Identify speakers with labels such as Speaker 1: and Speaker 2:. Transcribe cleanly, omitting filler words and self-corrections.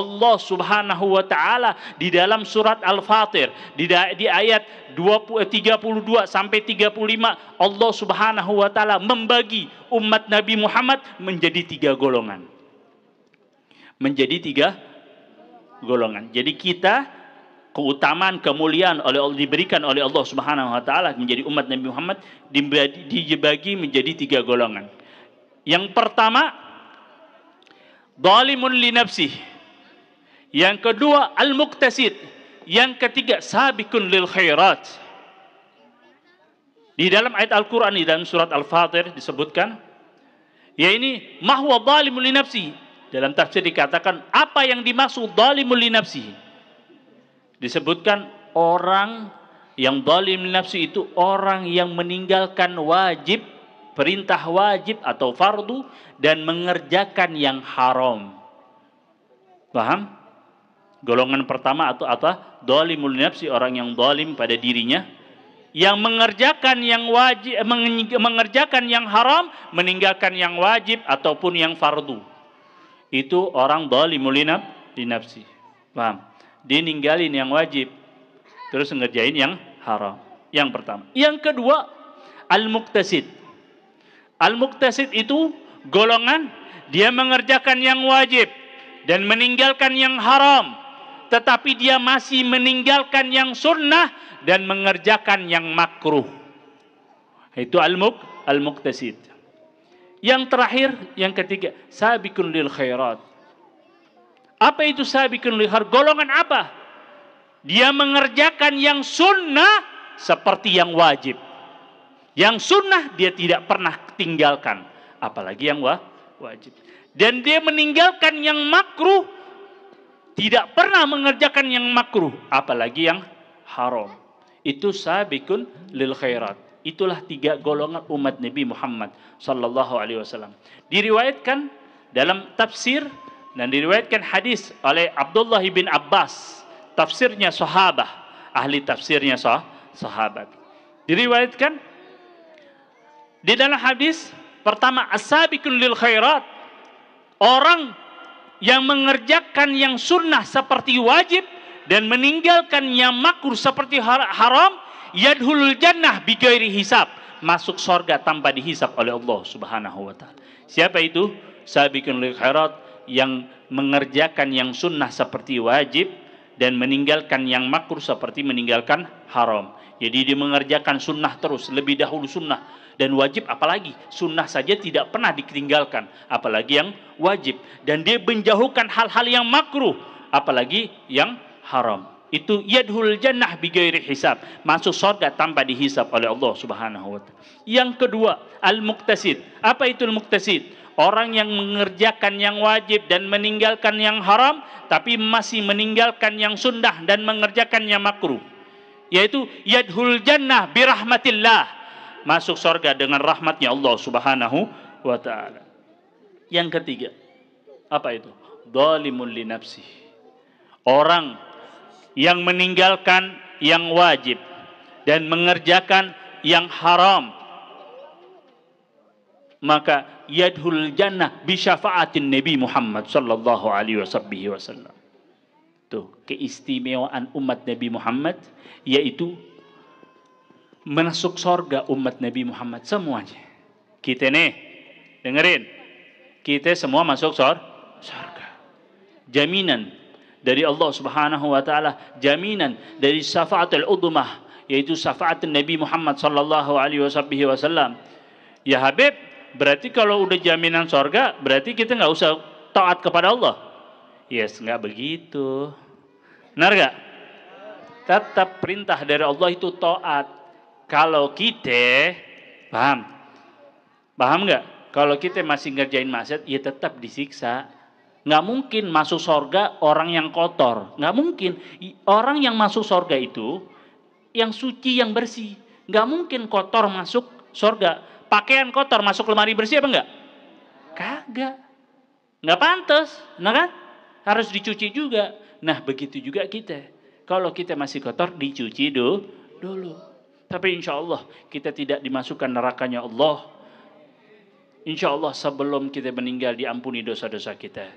Speaker 1: Allah Subhanahu wa taala di dalam surat Al-Fatir di ayat 32 sampai 35, Allah Subhanahu wa taala membagi umat Nabi Muhammad menjadi 3 golongan. Menjadi 3 golongan. Jadi kita keutamaan, kemuliaan diberikan oleh Allah Subhanahu wa taala menjadi umat Nabi Muhammad dibagi menjadi 3 golongan. Yang pertama, zalimun li nafsihi. Yang kedua, al-muqtasid. Yang ketiga, sabiqun lil khairat. Di dalam ayat Al-Qur'an di dalam surat Al-Fatir disebutkan, ya ini mahwa zalimun li nafsihi. Dalam tafsir dikatakan apa yang dimaksud zalimun li nafsihi? Disebutkan orang yang zalim li nafsi itu orang yang meninggalkan wajib, perintah wajib atau fardu dan mengerjakan yang haram. Paham? Golongan pertama atau apa? Zalimul nafsi, orang yang zalim pada dirinya, yang mengerjakan yang wajib, mengerjakan yang haram, meninggalkan yang wajib ataupun yang fardu. Itu orang zalimul nafsi. Paham? Dia ninggalin yang wajib terus ngerjain yang haram. Yang pertama. Yang kedua, al-muqtasid. Al-muqtasid itu golongan dia mengerjakan yang wajib dan meninggalkan yang haram, tetapi dia masih meninggalkan yang sunnah dan mengerjakan yang makruh. Itu al-muqtasid. Yang terakhir, yang ketiga, sabiqun lil khairat. Apa itu sabiqun lil khairat? Golongan apa? Dia mengerjakan yang sunnah seperti yang wajib. Yang sunnah dia tidak pernah tinggalkan, apalagi yang wajib. Dan dia meninggalkan yang makruh, tidak pernah mengerjakan yang makruh, apalagi yang haram. Itu sabiqun lil khairat. Itulah 3 golongan umat Nabi Muhammad sallallahu alaihi wasallam. Diriwayatkan dalam tafsir dan diriwayatkan hadis oleh Abdullah bin Abbas, tafsirnya sahabat, ahli tafsirnya sahabat. Diriwayatkan di dalam hadis pertama, as-sabiqun lil khairat, orang yang mengerjakan yang sunnah seperti wajib dan meninggalkan yang makruh seperti haram, yadkhulul jannah bighairi hisab, masuk surga tanpa dihisab oleh Allah Subhanahu wa taala. Siapa itu? Sabiqun lil khairat, yang mengerjakan yang sunnah seperti wajib dan meninggalkan yang makruh seperti meninggalkan haram. Jadi dia mengerjakan sunnah terus, lebih dahulu sunnah dan wajib, apalagi sunnah saja tidak pernah ditinggalkan, apalagi yang wajib. Dan dia menjauhkan hal-hal yang makruh, apalagi yang haram. Itu yadhul jannah bighairi hisab, masuk surga tanpa dihisab oleh Allah Subhanahu wa taala. Yang kedua, al-muqtasid. Apa itu al-muqtasid? Orang yang mengerjakan yang wajib dan meninggalkan yang haram, tapi masih meninggalkan yang sunnah dan mengerjakan yang makruh. Yaitu yadhul jannah birahmatillah, masuk surga dengan rahmatnya Allah Subhanahu wa taala. Yang ketiga, apa itu? Zalimun li nafsi. Orang yang meninggalkan yang wajib dan mengerjakan yang haram, maka yadhul jannah bi syafaatin Nabi Muhammad sallallahu alaihi wasallam. Tuh, keistimewaan umat Nabi Muhammad, yaitu masuk surga umat Nabi Muhammad semuanya. Kita nih, dengerin, kita semua masuk surga. Jaminan dari Allah Subhanahu wa taala, jaminan dari syafaatul udmah, yaitu syafaat Nabi Muhammad sallallahu alaihi wasallam. Ya Habib, berarti kalau udah jaminan surga, berarti kita nggak usah taat kepada Allah. Yes, nggak begitu. Benar nggak? Tetap perintah dari Allah itu taat. Kalau kita, paham nggak? Kalau kita masih ngerjain maksiat, ya tetap disiksa. Nggak mungkin masuk surga orang yang kotor. Nggak mungkin. Orang yang masuk surga itu yang suci, yang bersih. Nggak mungkin kotor masuk surga. Pakaian kotor masuk lemari bersih apa enggak? Kagak. Nggak pantas, nah kan? Harus dicuci juga. Nah, begitu juga kita. Kalau kita masih kotor, dicuci dulu. Tapi insya Allah kita tidak dimasukkan nerakanya Allah. Insya Allah sebelum kita meninggal diampuni dosa-dosa kita.